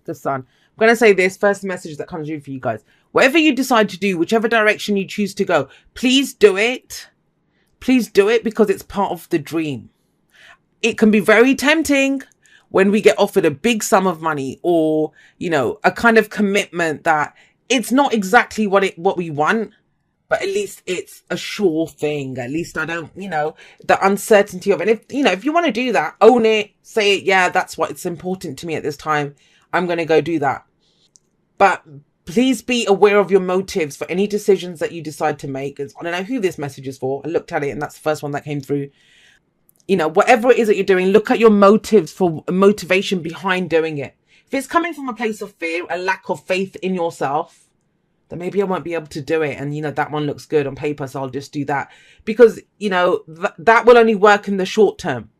The Sun. I'm going to say this first message that comes through for you guys. Whatever you decide to do, whichever direction you choose to go, please do it. Please do it because it's part of the dream. It can be very tempting when we get offered a big sum of money or, you know, a kind of commitment that it's not exactly what we want, but at least it's a sure thing. At least I don't, you know, the uncertainty of it. If, you know, if you want to do that, own it, say it. Yeah, that's what it's important to me at this time. I'm going to go do that. But please be aware of your motives for any decisions that you decide to make. I don't know who this message is for. I looked at it and that's the first one that came through. You know, whatever it is that you're doing, look at your motives for motivation behind doing it. If it's coming from a place of fear, a lack of faith in yourself, then maybe I won't be able to do it. And, you know, that one looks good on paper, so I'll just do that. Because, you know, that will only work in the short term.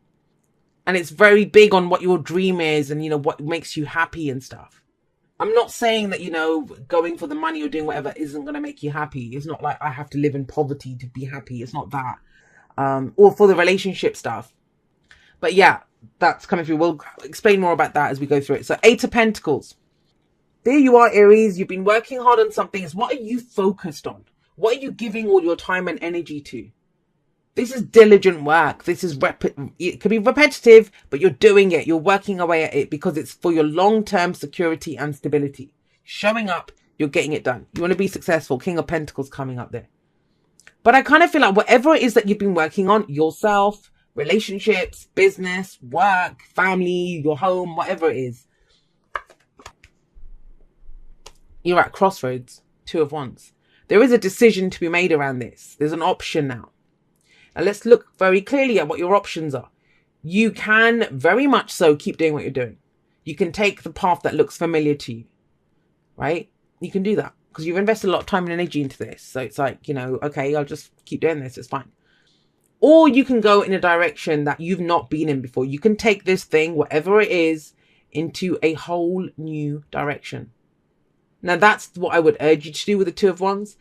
And it's very big on what your dream is and, you know, what makes you happy and stuff. I'm not saying that, you know, going for the money or doing whatever isn't going to make you happy. It's not like I have to live in poverty to be happy. It's not that. Or for the relationship stuff. But yeah, that's coming through. We'll explain more about that as we go through it. So 8 of Pentacles. There you are, Aries. You've been working hard on something. What are you focused on? What are you giving all your time and energy to? This is diligent work. This is it could be repetitive, but you're doing it. You're working away at it because it's for your long-term security and stability. Showing up, you're getting it done. You want to be successful. King of Pentacles coming up there. But I kind of feel like whatever it is that you've been working on, yourself, relationships, business, work, family, your home, whatever it is, you're at crossroads. 2 of Wands. There is a decision to be made around this. There's an option now. And let's look very clearly at what your options are. You can very much so keep doing what you're doing. You can take the path that looks familiar to you, right? You can do that because you've invested a lot of time and energy into this. So it's like, you know, okay, I'll just keep doing this. It's fine. Or you can go in a direction that you've not been in before. You can take this thing, whatever it is, into a whole new direction. Now, that's what I would urge you to do with the 2 of Wands.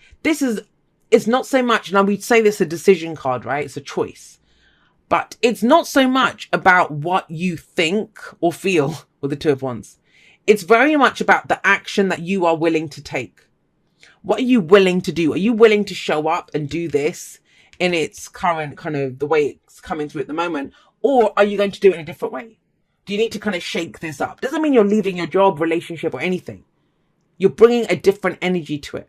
It's not so much, now we'd say this a decision card, right? It's a choice. But it's not so much about what you think or feel with the 2 of Wands. It's very much about the action that you are willing to take. What are you willing to do? Are you willing to show up and do this in its current kind of the way it's coming through at the moment? Or are you going to do it in a different way? Do you need to kind of shake this up? Doesn't mean you're leaving your job, relationship or anything. You're bringing a different energy to it.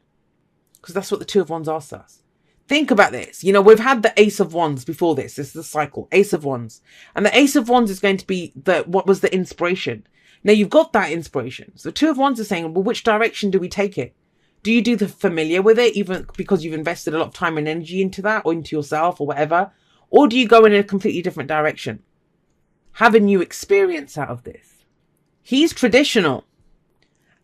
Because that's what the 2 of Wands asks us. Think about this. You know, we've had the Ace of Wands before this. This is the cycle. Ace of Wands. And the Ace of Wands is going to be what was the inspiration. Now you've got that inspiration. So 2 of Wands is saying, well, which direction do we take it? Do you do the familiar with it, even because you've invested a lot of time and energy into that or into yourself or whatever? Or do you go in a completely different direction? Have a new experience out of this. He's traditional.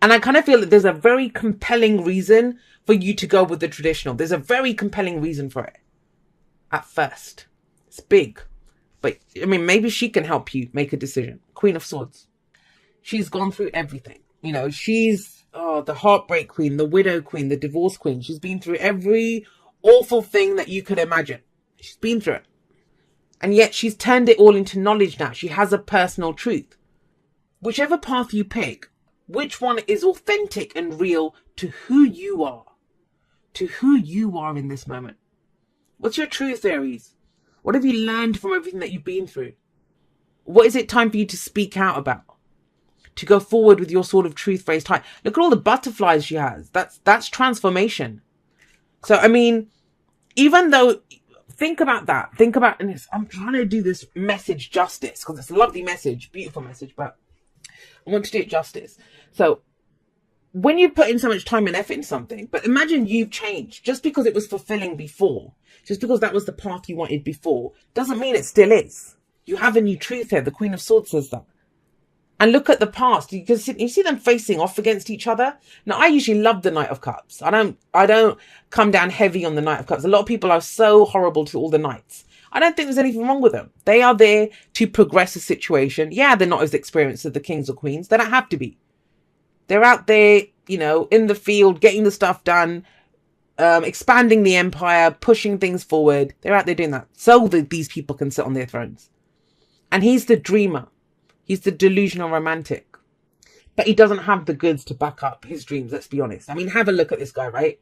And I kind of feel that there's a very compelling reason for you to go with the traditional. There's a very compelling reason for it. At first. It's big. But, I mean, maybe she can help you make a decision. Queen of Swords. She's gone through everything. You know, she's the heartbreak queen, the widow queen, the divorce queen. She's been through every awful thing that you could imagine. She's been through it. And yet she's turned it all into knowledge now. She has a personal truth. Whichever path you pick, which one is authentic and real to who you are? To who you are in this moment. What's your truth, Aries? What have you learned from everything that you've been through? What is it time for you to speak out about? To go forward with your sort of truth raised high. Look at all the butterflies she has. That's transformation. So, I mean, even though, think about that. Think about, and I'm trying to do this message justice because it's a lovely message, beautiful message, but I want to do it justice. So when you put in so much time and effort in something, but imagine you've changed just because it was fulfilling before, just because that was the path you wanted before, doesn't mean it still is. You have a new truth here. The Queen of Swords says that. And look at the past. You see them facing off against each other. Now, I usually love the Knight of Cups. I don't come down heavy on the Knight of Cups. A lot of people are so horrible to all the knights. I don't think there's anything wrong with them. They are there to progress a situation. Yeah, they're not as experienced as the kings or queens. They don't have to be. They're out there, you know, in the field, getting the stuff done, expanding the empire, pushing things forward. They're out there doing that so that these people can sit on their thrones. And he's the dreamer. He's the delusional romantic. But he doesn't have the goods to back up his dreams, let's be honest. I mean, have a look at this guy, right?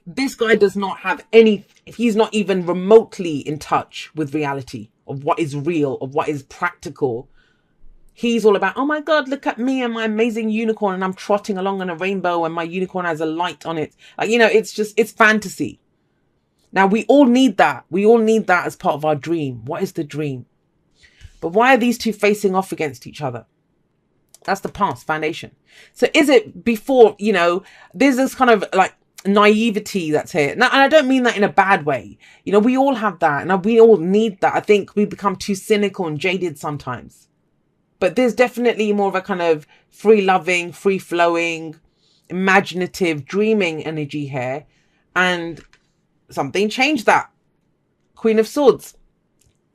This guy does not have any, he's not even remotely in touch with reality of what is real, of what is practical. He's all about, oh my God, look at me and my amazing unicorn, and I'm trotting along on a rainbow and my unicorn has a light on it. Like, you know, it's fantasy. Now, we all need that. We all need that as part of our dream. What is the dream? But why are these two facing off against each other? That's the past foundation. So is it before, you know, there's this kind of like naivety that's here. Now, and I don't mean that in a bad way. You know, we all have that and we all need that. I think we become too cynical and jaded sometimes. But there's definitely more of a kind of free loving, free flowing, imaginative, dreaming energy here. And something changed that. Queen of Swords.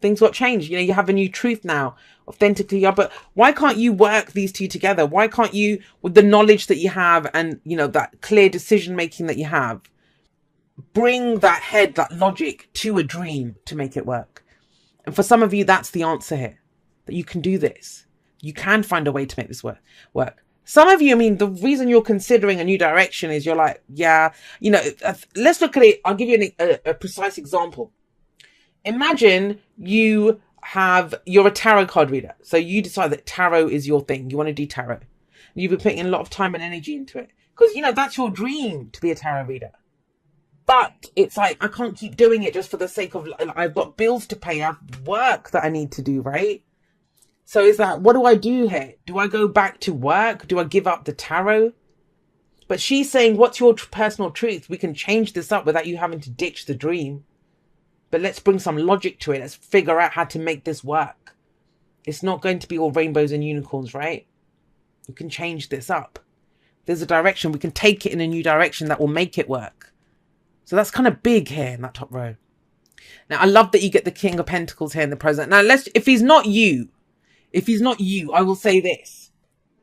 Things got changed. You know, you have a new truth now. Authentically, yeah, but why can't you work these two together? Why can't you, with the knowledge that you have and, you know, that clear decision making that you have, bring that head, that logic to a dream to make it work? And for some of you, that's the answer here, that you can do this. You can find a way to make this work. Some of you, I mean, the reason you're considering a new direction is you're like, yeah, you know, let's look at it. I'll give you a precise example. Imagine you're a tarot card reader. So you decide that tarot is your thing. You want to do tarot. You've been putting a lot of time and energy into it. Because, you know, that's your dream, to be a tarot reader. But it's like, I can't keep doing it just for the sake of, I've got bills to pay. I have work that I need to do, right? So it's like, what do I do here? Do I go back to work? Do I give up the tarot? But she's saying, what's your personal truth? We can change this up without you having to ditch the dream. But let's bring some logic to it. Let's figure out how to make this work. It's not going to be all rainbows and unicorns, right? We can change this up. There's a direction. We can take it in a new direction that will make it work. So that's kind of big here in that top row. Now, I love that you get the King of Pentacles here in the present. Now, if he's not you, I will say this.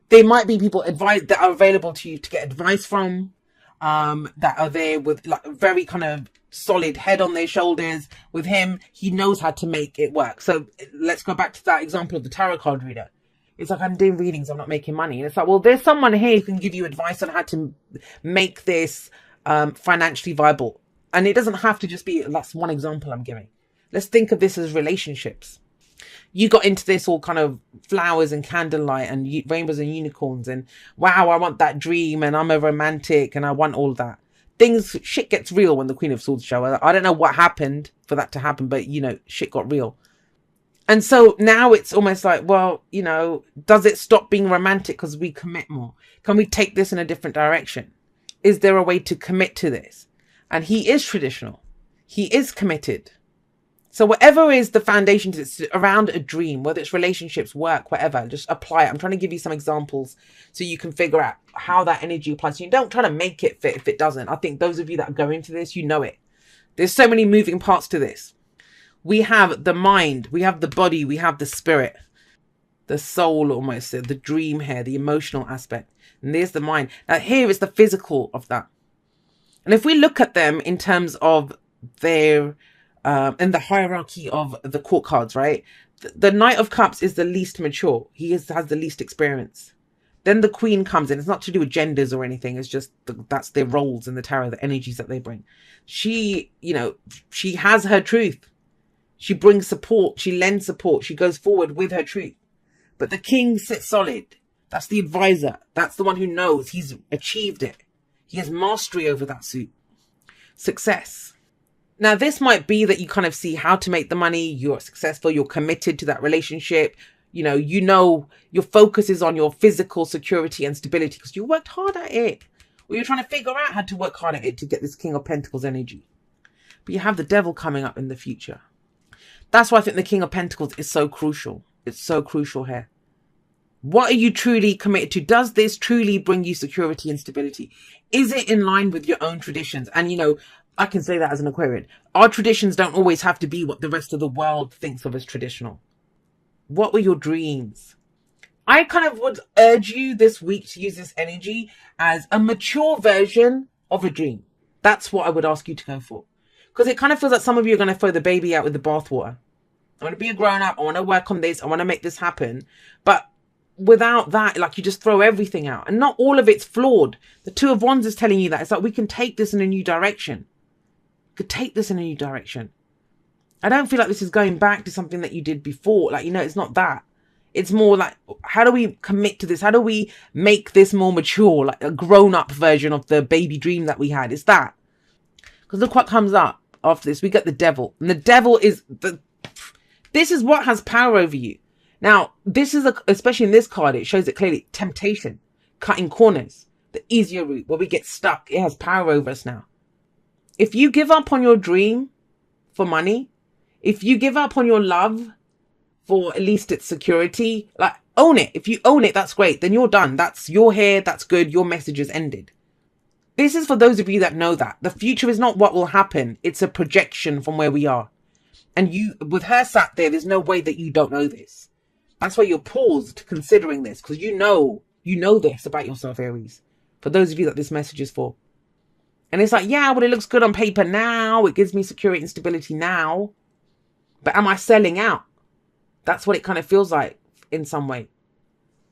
There might be people that are available to you to get advice from, that are there with like a very kind of solid head on their shoulders. With him, he knows how to make it work. So let's go back to that example of the tarot card reader. It's like, I'm doing readings, I'm not making money. And it's like, well, there's someone here who can give you advice on how to make this financially viable. And it doesn't have to just be, that's one example I'm giving. Let's think of this as relationships. You got into this all kind of flowers and candlelight and rainbows and unicorns and wow, I want that dream and I'm a romantic and I want all that. Shit gets real when the Queen of Swords show. I don't know what happened for that to happen, but, you know, shit got real. And so now it's almost like, well, you know, does it stop being romantic because we commit more? Can we take this in a different direction? Is there a way to commit to this? And he is traditional. He is committed. So whatever is the foundation to it's around a dream, whether it's relationships, work, whatever, just apply it. I'm trying to give you some examples so you can figure out how that energy applies to you. Don't try to make it fit if it doesn't. I think those of you that are going into this, you know it. There's so many moving parts to this. We have the mind, we have the body, we have the spirit, the soul almost, the dream here, the emotional aspect. And there's the mind. Now here is the physical of that. And if we look at them in terms of their in the hierarchy of the court cards, right? The Knight of Cups is the least mature. He has the least experience. Then the Queen comes in. It's not to do with genders or anything. It's just that's their roles in the tarot, the energies that they bring. She, you know, she has her truth. She brings support. She lends support. She goes forward with her truth. But the King sits solid. That's the advisor. That's the one who knows. He's achieved it. He has mastery over that suit. Success. Now, this might be that you kind of see how to make the money. You're successful. You're committed to that relationship. You know, your focus is on your physical security and stability because you worked hard at it. Or you're trying to figure out how to work hard at it to get this King of Pentacles energy. But you have the Devil coming up in the future. That's why I think the King of Pentacles is so crucial. It's so crucial here. What are you truly committed to? Does this truly bring you security and stability? Is it in line with your own traditions? And, you know, I can say that as an Aquarian. Our traditions don't always have to be what the rest of the world thinks of as traditional. What were your dreams? I kind of would urge you this week to use this energy as a mature version of a dream. That's what I would ask you to go for. Because it kind of feels like some of you are going to throw the baby out with the bathwater. I want to be a grown up. I want to work on this. I want to make this happen. But without that, like, you just throw everything out, and not all of it's flawed. The Two of Wands is telling you that. It's like, we can take this in a new direction. We could take this in a new direction. I don't feel like this is going back to something that you did before. Like, you know, it's not that. It's more like, how do we commit to this? How do we make this more mature, like a grown-up version of the baby dream that we had? It's that. Because look what comes up after this. We get the Devil. And the Devil is this is what has power over you. Now, this is, especially in this card, it shows it clearly. Temptation. Cutting corners. The easier route, where we get stuck. It has power over us now. If you give up on your dream for money, if you give up on your love for at least its security, like, own it. If you own it, that's great. Then you're done. You're here. That's good. Your message is ended. This is for those of you that know that. The future is not what will happen. It's a projection from where we are. And you, with her sat there, there's no way that you don't know this. That's why you're paused considering this, because you know this about yourself, Aries. For those of you that this message is for. And it's like, yeah, well, it looks good on paper now. It gives me security and stability now. But am I selling out? That's what it kind of feels like in some way.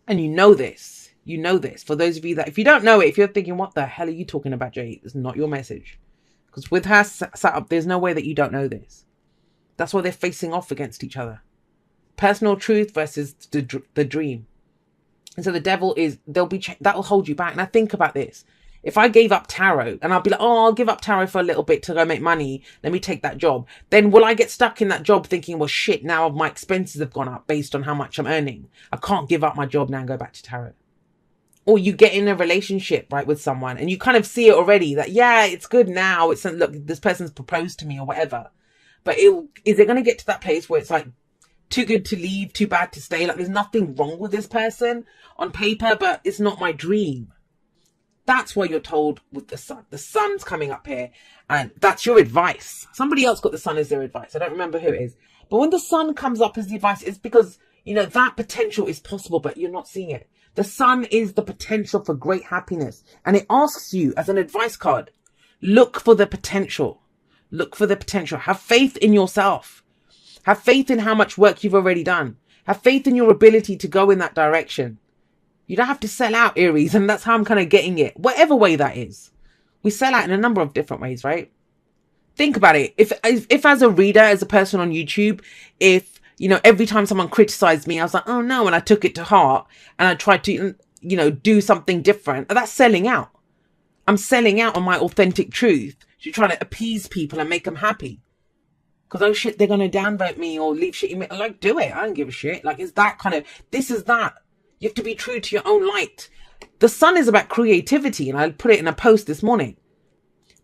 And you know this. You know this. For those of you that, if you don't know it, if you're thinking, what the hell are you talking about, Jay? It's not your message. Because with her sat up, there's no way that you don't know this. That's why they're facing off against each other. Personal truth versus the dream. And so the Devil is, that will hold you back. Now think about this. If I gave up tarot and I'll be like, oh, I'll give up tarot for a little bit to go make money. Let me take that job. Then will I get stuck in that job thinking, well, shit, now my expenses have gone up based on how much I'm earning. I can't give up my job now and go back to tarot. Or you get in a relationship, right, with someone and you kind of see it already that, yeah, it's good now. It's, look, this person's proposed to me or whatever. But is it going to get to that place where it's like too good to leave, too bad to stay? Like, there's nothing wrong with this person on paper, but it's not my dream. That's why you're told with the Sun. The Sun's coming up here, and that's your advice. Somebody else got the Sun as their advice. I don't remember who it is. But when the Sun comes up as the advice, it's because, you know, that potential is possible, but you're not seeing it. The Sun is the potential for great happiness. And it asks you as an advice card, look for the potential. Look for the potential. Have faith in yourself. Have faith in how much work you've already done. Have faith in your ability to go in that direction. You don't have to sell out, Aries, and that's how I'm kind of getting it. Whatever way that is. We sell out in a number of different ways, right? Think about it. If as a reader, as a person on YouTube, if, you know, every time someone criticized me, I was like, oh no, and I took it to heart and I tried to, you know, do something different. That's selling out. I'm selling out on my authentic truth to try to appease people and make them happy. Because, oh shit, they're going to downvote me or leave shit in me. Like, do it. I don't give a shit. Like, it's that kind of, this is that. You have to be true to your own light. The Sun is about creativity, and I put it in a post this morning.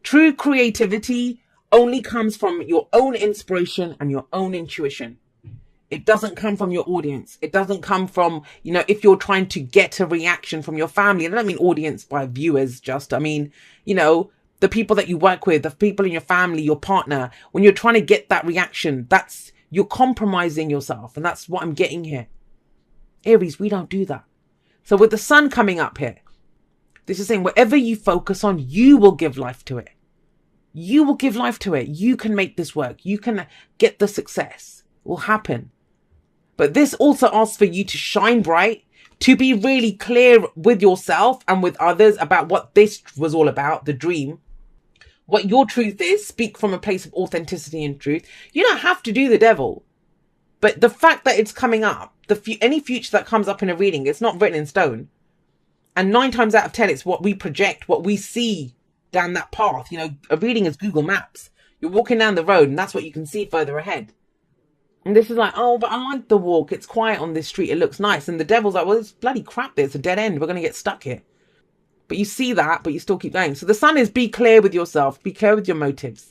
True creativity only comes from your own inspiration and your own intuition. It doesn't come from your audience. It doesn't come from, you know, if you're trying to get a reaction from your family. And I don't mean audience by viewers, just, I mean, you know, the people that you work with, the people in your family, your partner. When you're trying to get that reaction, you're compromising yourself. And that's what I'm getting here. Aries, we don't do that. So with the Sun coming up here, this is saying whatever you focus on, you will give life to it. You will give life to it. You can make this work. You can get the success. It will happen. But this also asks for you to shine bright, to be really clear with yourself and with others about what this was all about, the dream. What your truth is, speak from a place of authenticity and truth. You don't have to do the Devil. But the fact that it's coming up, any future that comes up in a reading, it's not written in stone. And 9 times out of 10, it's what we project, what we see down that path. You know, a reading is Google Maps. You're walking down the road and that's what you can see further ahead. And this is like, oh, but I like the walk. It's quiet on this street. It looks nice. And the Devil's like, well, it's bloody crap there. It's a dead end. We're going to get stuck here. But you see that, but you still keep going. So the Sun is be clear with yourself. Be clear with your motives.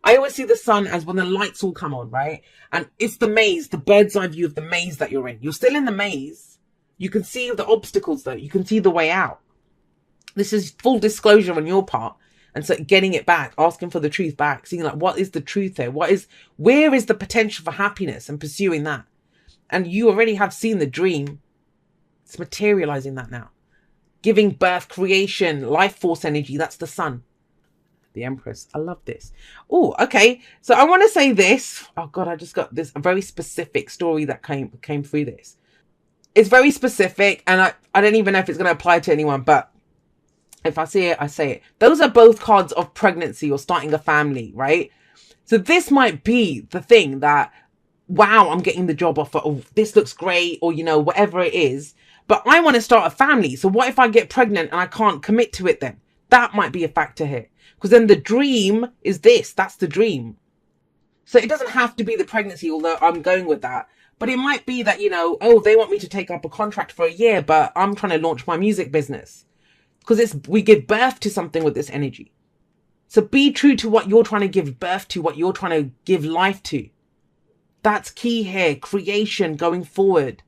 I always see the Sun as when the lights all come on, right? And it's the maze, the bird's eye view of the maze that you're in. You're still in the maze. You can see the obstacles though. You can see the way out. This is full disclosure on your part. And so getting it back, asking for the truth back, seeing like, what is the truth here? Where is the potential for happiness and pursuing that? And you already have seen the dream. It's materializing that now. Giving birth, creation, life force energy. That's the Sun. The Empress. I love this. Oh, okay. So I want to say this. Oh God, I just got this a very specific story that came through this. It's very specific, and I don't even know if it's going to apply to anyone, but if I see it, I say it. Those are both cards of pregnancy or starting a family, right? So this might be the thing that, wow, I'm getting the job offer, or this looks great, or, you know, whatever it is. But I want to start a family. So what if I get pregnant and I can't commit to it then? That might be a factor here. Because then the dream is this. That's the dream. So it doesn't have to be the pregnancy, although I'm going with that. But it might be that, you know, oh, they want me to take up a contract for a year, but I'm trying to launch my music business. Because we give birth to something with this energy. So be true to what you're trying to give birth to, what you're trying to give life to. That's key here. Creation going forward.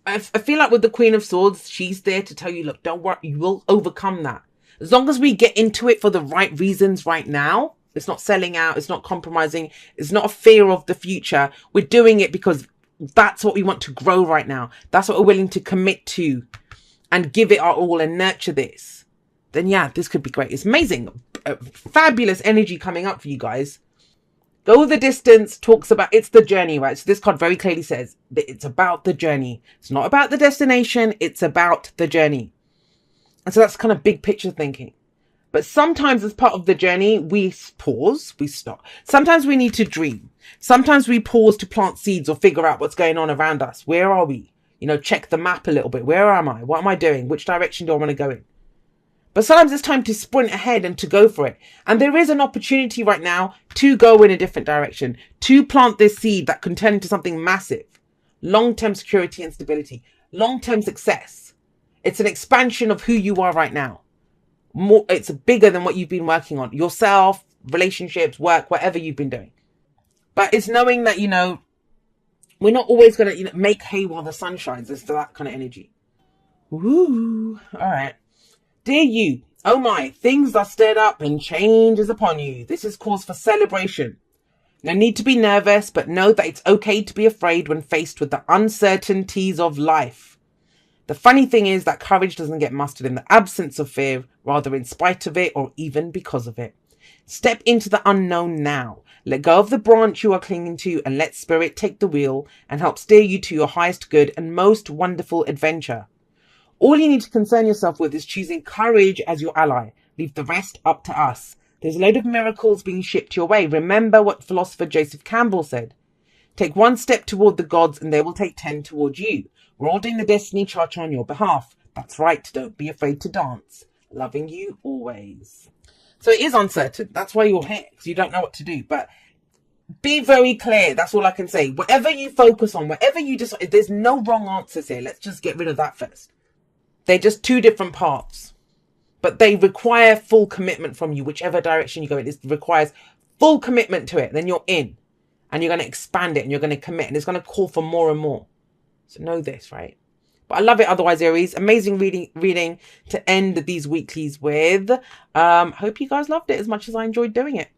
I feel like with the Queen of Swords, she's there to tell you, look, don't worry, you will overcome that. As long as we get into it for the right reasons right now, it's not selling out, it's not compromising, it's not a fear of the future. We're doing it because that's what we want to grow right now. That's what we're willing to commit to and give it our all and nurture this. Then yeah, this could be great. It's amazing. Fabulous energy coming up for you guys. Go the distance talks about, it's the journey, right? So this card very clearly says that it's about the journey. It's not about the destination. It's about the journey. And so that's kind of big picture thinking. But sometimes as part of the journey, we pause, we stop. Sometimes we need to dream. Sometimes we pause to plant seeds or figure out what's going on around us. Where are we? You know, check the map a little bit. Where am I? What am I doing? Which direction do I want to go in? But sometimes it's time to sprint ahead and to go for it. And there is an opportunity right now to go in a different direction, to plant this seed that can turn into something massive. Long-term security and stability, long-term success. It's an expansion of who you are right now. More, it's bigger than what you've been working on. Yourself, relationships, work, whatever you've been doing. But it's knowing that, you know, we're not always going to, you know, make hay while the sun shines. It's that kind of energy. Woo. All right. Dear you, oh my, things are stirred up and change is upon you. This is cause for celebration. No need to be nervous, but know that it's okay to be afraid when faced with the uncertainties of life. The funny thing is that courage doesn't get mustered in the absence of fear, rather in spite of it or even because of it. Step into the unknown now. Let go of the branch you are clinging to and let spirit take the wheel and help steer you to your highest good and most wonderful adventure. All you need to concern yourself with is choosing courage as your ally. Leave the rest up to us. There's a load of miracles being shipped your way. Remember what philosopher Joseph Campbell said. Take one step toward the gods and they will take 10 toward you. We're all doing the destiny cha-cha on your behalf. That's right. Don't be afraid to dance. Loving you always. So it is uncertain. That's why you're here, because you don't know what to do. But be very clear. That's all I can say. Whatever you focus on, whatever you decide, there's no wrong answers here. Let's just get rid of that first. They're just two different paths, but they require full commitment from you. Whichever direction you go in, it requires full commitment to it. Then you're in and you're going to expand it and you're going to commit and it's going to call for more and more. So know this, right? But I love it. Otherwise, Aries, amazing reading to end these weeklies with. Hope you guys loved it as much as I enjoyed doing it.